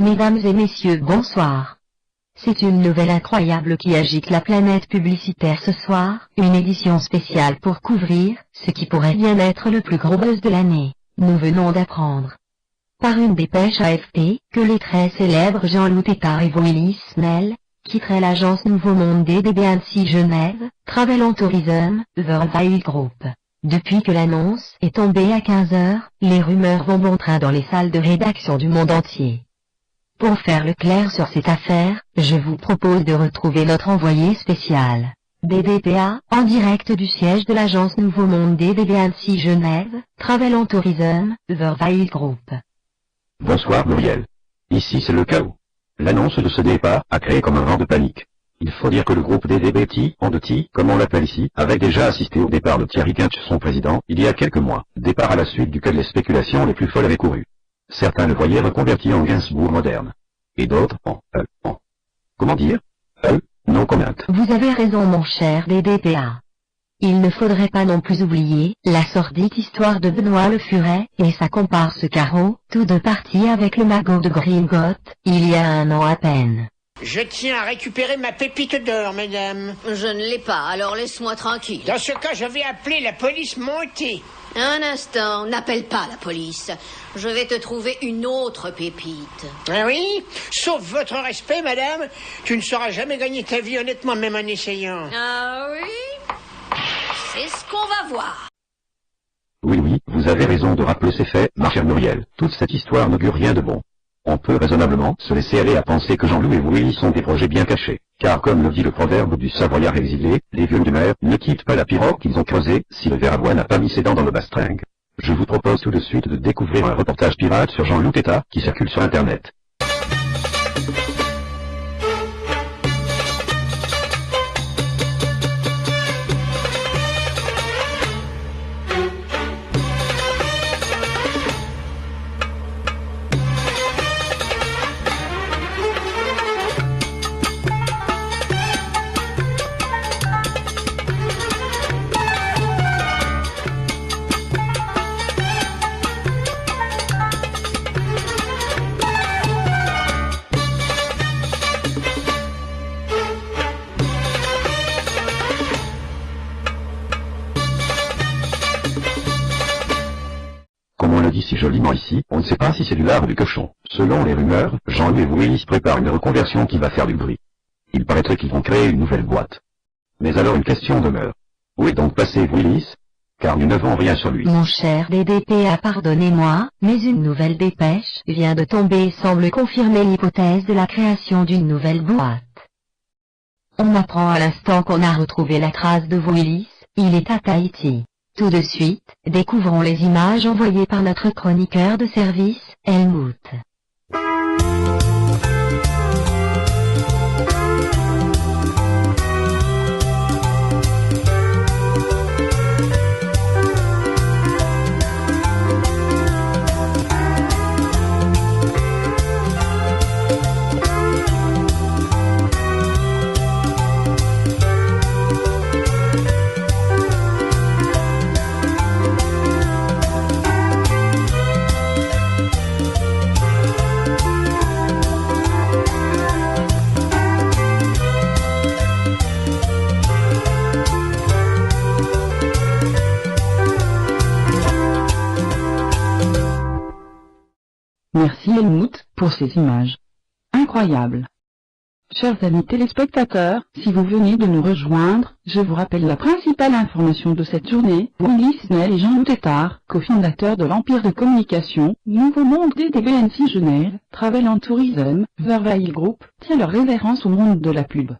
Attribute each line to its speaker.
Speaker 1: Mesdames et messieurs, bonsoir. C'est une nouvelle incroyable qui agite la planète publicitaire ce soir, une édition spéciale pour couvrir ce qui pourrait bien être le plus gros buzz de l'année. Nous venons d'apprendre, par une dépêche AFP, que les très célèbres Jean-Loup Tétart et Willy Snell quitteraient l'agence Nouveau Monde DDB Genève, Travel and Tourism, Vervaille Group. Depuis que l'annonce est tombée à 15h, les rumeurs vont bon train dans les salles de rédaction du monde entier. Pour faire le clair sur cette affaire, je vous propose de retrouver notre envoyé spécial, DDPA, en direct du siège de l'agence Nouveau Monde DDB Genève, Travel and Tourism, Vervaille Group.
Speaker 2: Bonsoir Muriel. Ici c'est le chaos. L'annonce de ce départ a créé comme un vent de panique. Il faut dire que le groupe DDBT, en deux T, comme on l'appelle ici, avait déjà assisté au départ de Thierry Quinch, son président, il y a quelques mois, départ à la suite duquel les spéculations les plus folles avaient couru. Certains le voyaient reconverti en Gainsbourg moderne. Et d'autres comment dire non comment.
Speaker 1: Vous avez raison mon cher DDPA. Il ne faudrait pas non plus oublier la sordide histoire de Benoît Le Furet et sa comparse Caro, tous deux partis avec le magot de Gringotte, il y a un an à peine.
Speaker 3: Je tiens à récupérer ma pépite d'or, mesdames.
Speaker 4: Je ne l'ai pas, alors laisse-moi tranquille.
Speaker 3: Dans ce cas, je vais appeler la police montée.
Speaker 4: Un instant, n'appelle pas la police. Je vais te trouver une autre pépite.
Speaker 3: Ah oui? Sauf votre respect, madame, tu ne sauras jamais gagner ta vie honnêtement, même en essayant.
Speaker 4: Ah oui? C'est ce qu'on va voir.
Speaker 2: Oui, vous avez raison de rappeler ces faits, ma chère Muriel. Toute cette histoire n'augure rien de bon. On peut raisonnablement se laisser aller à penser que Jean-Loup et Willy sont des projets bien cachés. Car comme le dit le proverbe du Savoyard exilé, les vieux de mer ne quittent pas la pirogue qu'ils ont creusée si le ver à bois n'a pas mis ses dents dans le bastringue. Je vous propose tout de suite de découvrir un reportage pirate sur Jean-Loup Tétart qui circule sur Internet. Comme on le dit si joliment ici, on ne sait pas si c'est du lard ou du cochon. Selon les rumeurs, Jean-Loup et Willy préparent une reconversion qui va faire du bruit. Il paraîtrait qu'ils vont créer une nouvelle boîte. Mais alors une question demeure. Où est donc passé Willy? Car nous n'avons rien sur lui.
Speaker 1: Mon cher DDPA, pardonnez-moi, mais une nouvelle dépêche vient de tomber et semble confirmer l'hypothèse de la création d'une nouvelle boîte. On apprend à l'instant qu'on a retrouvé la trace de Willy, il est à Tahiti. Tout de suite, découvrons les images envoyées par notre chroniqueur de service, Helmut.
Speaker 5: Merci Helmut pour ces images. Incroyables. Chers amis téléspectateurs, si vous venez de nous rejoindre, je vous rappelle la principale information de cette journée. Willy Snell et Jean-Loup Tétart, cofondateurs de l'Empire de Communication, Nouveau Monde DDB Genève, Travel and Tourism, Vervaille Group, tient leur révérence au monde de la pub.